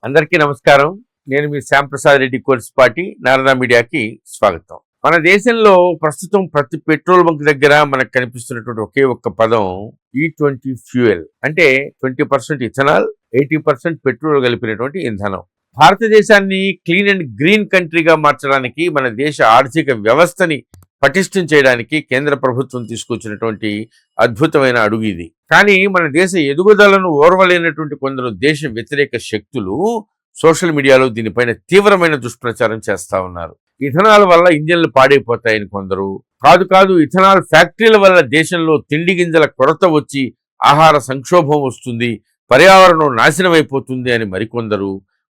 అందరికీ నమస్కారం. నేను మీ శ్యాంప్రసాద్ రెడ్డి కోర్సుపాటి నారాయణ మీడియాకి స్వాగతం. మన దేశంలో ప్రస్తుతం ప్రతి పెట్రోల్ బంక్ దగ్గర మనకు కనిపిస్తున్నటువంటి ఒకే ఒక్క పదం E20 ఫ్యూయల్. అంటే 20% ఇథనాల్, 80% పెట్రోల్ కలిపినటువంటి ఇంధనం. భారతదేశాన్ని క్లీన్ అండ్ గ్రీన్ కంట్రీగా మార్చడానికి, మన దేశ ఆర్థిక వ్యవస్థని పటిష్టం చేయడానికి కేంద్ర ప్రభుత్వం తీసుకొచ్చినటువంటి అద్భుతమైన అడుగు ఇది. కానీ మన దేశ ఎదుగుదలను ఓర్వలేనటువంటి కొందరు దేశ వ్యతిరేక శక్తులు సోషల్ మీడియాలో దీనిపైన తీవ్రమైన దుష్ప్రచారం చేస్తా ఉన్నారు. ఇథనాల్ వల్ల ఇంజన్లు పాడైపోతాయని కొందరు, కాదు ఇథనాల్ ఫ్యాక్టరీల వల్ల దేశంలో తిండి గింజల కొరత వచ్చి ఆహార సంక్షోభం వస్తుంది, పర్యావరణం నాశనం అయిపోతుంది అని మరికొందరు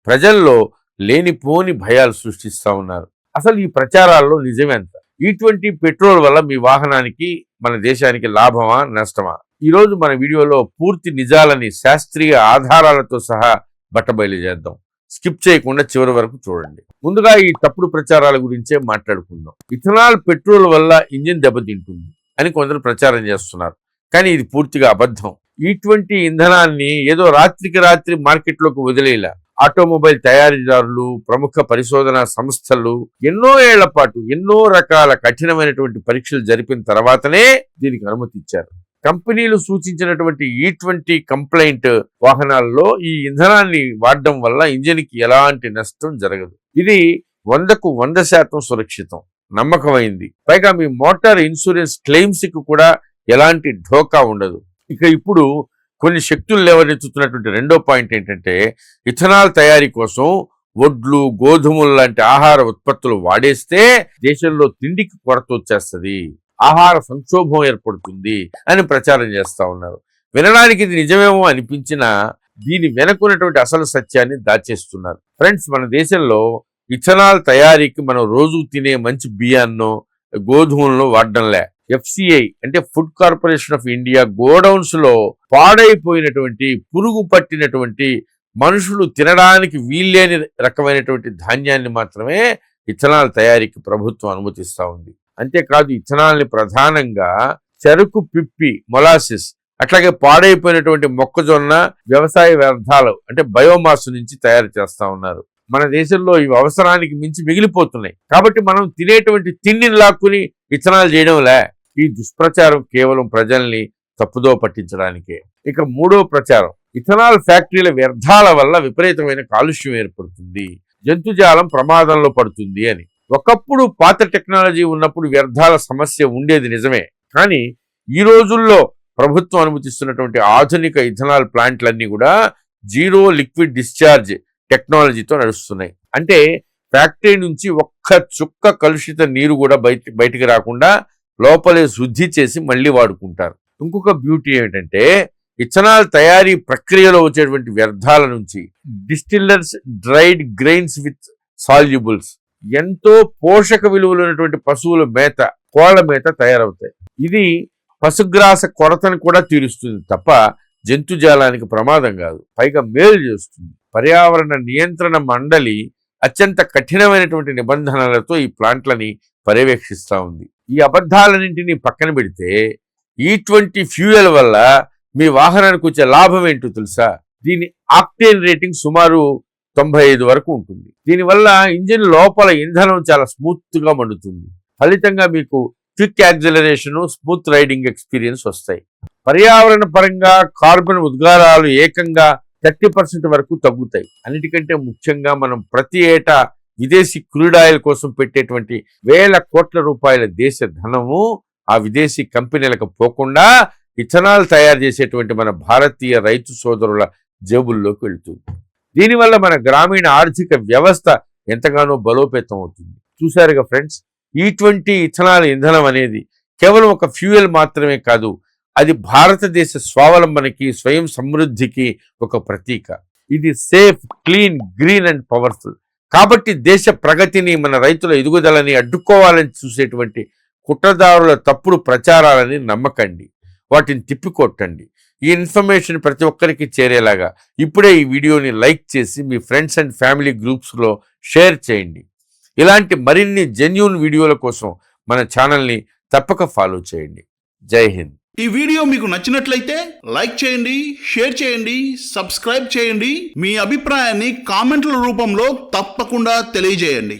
ప్రజల్లో లేనిపోని భయాలు సృష్టిస్తా ఉన్నారు. అసలు ఈ ప్రచారాల్లో నిజమేంత? E20 పెట్రోల్ వల్ల మీ వాహనానికి, మన దేశానికి లాభమా నష్టమా? ఈరోజు మన వీడియోలో పూర్తి నిజాలని శాస్త్రీయ ఆధారాలతో సహా బట్టబయలు చేద్దాం. స్కిప్ చేయకుండా చివరి వరకు చూడండి. ముందుగా ఈ తప్పుడు ప్రచారాల గురించే మాట్లాడుకుందాం. ఇథనాల్ పెట్రోల్ వల్ల ఇంజిన్ దెబ్బతింటుంది అని కొందరు ప్రచారం చేస్తున్నారు. కానీ ఇది పూర్తిగా అబద్ధం. E20 ఇంధనాన్ని ఏదో రాత్రికి రాత్రి మార్కెట్లోకి వదిలేలా ఆటోమొబైల్ తయారీదారులు, ప్రముఖ పరిశోధనా సంస్థలు ఎన్నో ఏళ్ల పాటు ఎన్నో రకాల కఠినమైనటువంటి పరీక్షలు జరిపిన తర్వాతనే దీనికి అనుమతి ఇచ్చారు. కంపెనీలు సూచించినటువంటి E20 కంప్లైంట్ వాహనాల్లో ఈ ఇంధనాన్ని వాడడం వల్ల ఇంజిన్కి ఎలాంటి నష్టం జరగదు. ఇది 100కు 100% సురక్షితం, నమ్మకమైంది. పైగా మీ మోటార్ ఇన్సూరెన్స్ క్లెయిమ్స్ కి కూడా ఎలాంటి ఢోకా ఉండదు. ఇక ఇప్పుడు కొన్ని శక్తులు లేవనెత్తుతున్నటువంటి రెండో పాయింట్ ఏంటంటే, ఇథనాల్ తయారీ కోసం వడ్లు, గోధుమలు లాంటి ఆహార ఉత్పత్తులు వాడేస్తే దేశంలో తిండికి కొరత వచ్చేస్తుంది, ఆహార సంక్షోభం ఏర్పడుతుంది అని ప్రచారం చేస్తా ఉన్నారు. వినడానికి ఇది నిజమేమో అనిపించినా దీని వెనుకున్నటువంటి అసలు సత్యాన్ని దాచేస్తున్నారు. ఫ్రెండ్స్, మన దేశంలో ఇథనాల్ తయారీకి మనం రోజు తినే మంచి బియ్యాన్నో గోధుమలను వాడడంలే. FCI అంటే food corporation of India godowns లో పాడైపోయినటువంటి, పురుగు పట్టినటువంటి, మనుషులు తినడానికి వీల్లేని రకమైనటువంటి ధాన్యాన్ని మాత్రమే ఇథనాల్ తయారీకి ప్రభుత్వం అనుమతిస్తా ఉంది. అంతేకాదు, ఇథనాల్ని ప్రధానంగా చెరుకు పిప్పి, మొలాసిస్, అట్లాగే పాడైపోయినటువంటి మొక్కజొన్న వ్యవసాయ వ్యర్థాలు అంటే బయోమాస్ నుంచి తయారు చేస్తా ఉన్నారు. మన దేశంలో ఇవి అవసరానికి మించి మిగిలిపోతున్నాయి. కాబట్టి మనం తినేటువంటి తిండిని లాక్కుని ఇథనాల్ చేయడంలే. ఈ దుష్ప్రచారం కేవలం ప్రజల్ని తప్పుదో పట్టించడానికే. ఇక మూడో ప్రచారం, ఇథనాల్ ఫ్యాక్టరీల వ్యర్థాల వల్ల విపరీతమైన కాలుష్యం ఏర్పడుతుంది, జంతుజాలం ప్రమాదంలో పడుతుంది అని. ఒకప్పుడు పాత టెక్నాలజీ ఉన్నప్పుడు వ్యర్థాల సమస్య ఉండేది నిజమే. కానీ ఈ రోజుల్లో ప్రభుత్వం అనుమతిస్తున్నటువంటి ఆధునిక ఇథనాల్ ప్లాంట్లన్నీ కూడా జీరో లిక్విడ్ డిశ్చార్జ్ టెక్నాలజీతో నడుస్తున్నాయి. అంటే ఫ్యాక్టరీ నుంచి ఒక్క చుక్క కలుషిత నీరు కూడా బయటికి రాకుండా లోపలే శుద్ధి చేసి మళ్ళీ వాడుకుంటారు. ఇంకొక బ్యూటీ ఏమిటంటే, ఇథనాల్ తయారీ ప్రక్రియలో వచ్చేటువంటి వ్యర్థాల నుంచి డిస్టిల్లర్స్ డ్రైడ్ గ్రెయిన్స్ విత్ సాల్యుబుల్స్, ఎంతో పోషక విలువలు ఉన్నటువంటి పశువుల మేత, కోళ్ల మేత తయారవుతాయి. ఇది పశుగ్రాస కొరతను కూడా తీరుస్తుంది తప్ప జంతుజాలానికి ప్రమాదం కాదు, పైగా మేలు చేస్తుంది. పర్యావరణ నియంత్రణ మండలి అత్యంత కఠినమైనటువంటి నిబంధనలతో ఈ ప్లాంట్లని పర్యవేక్షిస్తూ ఉంది. ఈ అబద్ధాలన్నింటినీ పక్కన పెడితే E20 ఫ్యూయల్ వల్ల మీ వాహనానికి వచ్చే లాభం ఏంటో తెలుసా? దీని ఆక్టేన్ రేటింగ్ సుమారు 95 వరకు ఉంటుంది. దీనివల్ల ఇంజిన్ లోపల ఇంధనం చాలా స్మూత్ గా మండుతుంది. ఫలితంగా మీకు quick acceleration, smooth riding experience వస్తాయి. పర్యావరణ పరంగా కార్బన్ ఉద్గారాలు ఏకంగా 30% వరకు తగ్గుతాయి. అన్నిటికంటే ముఖ్యంగా మనం ప్రతి ఏటా విదేశీ క్రూడ్ ఆయిల్ కోసం పెట్టేటువంటి వేల కోట్ల రూపాయల దేశ ధనము ఆ విదేశీ కంపెనీలకు పోకుండా ఇథనాల్ తయారు చేసేటువంటి మన భారతీయ రైతు సోదరుల జేబుల్లోకి వెళ్తుంది. దీనివల్ల మన గ్రామీణ ఆర్థిక వ్యవస్థ ఎంతగానో బలోపేతం అవుతుంది. చూశారుగా ఫ్రెండ్స్, E20 ఇథనాల్ ఇంధనం అనేది కేవలం ఒక ఫ్యూయల్ మాత్రమే కాదు, అది భారతదేశ స్వావలంబనకి, స్వయం సమృద్ధికి ఒక ప్రతీక. ఇది safe, clean, green and powerful. కాబట్టి దేశ ప్రగతిని, మన రైతుల ఎదుగుదలని అడ్డుకోవాలని చూసేటువంటి కుట్రదారుల తప్పుడు ప్రచారాలని నమ్మకండి, వాటిని తిప్పికొట్టండి. ఈ ఇన్ఫర్మేషన్ ప్రతి ఒక్కరికి చేరేలాగా ఇప్పుడే ఈ వీడియోని లైక్ చేసి మీ ఫ్రెండ్స్ అండ్ ఫ్యామిలీ గ్రూప్స్లో షేర్ చేయండి. ఇలాంటి మరిన్ని జెన్యూన్ వీడియోల కోసం మన ఛానల్ని తప్పక ఫాలో చేయండి. జై హింద్. ఈ వీడియో మీకు నచ్చినట్లయితే లైక్ చేయండి, షేర్ చేయండి, సబ్స్క్రైబ్ చేయండి. మీ అభిప్రాయాన్ని కామెంట్ల రూపంలో తప్పకుండా తెలియజేయండి.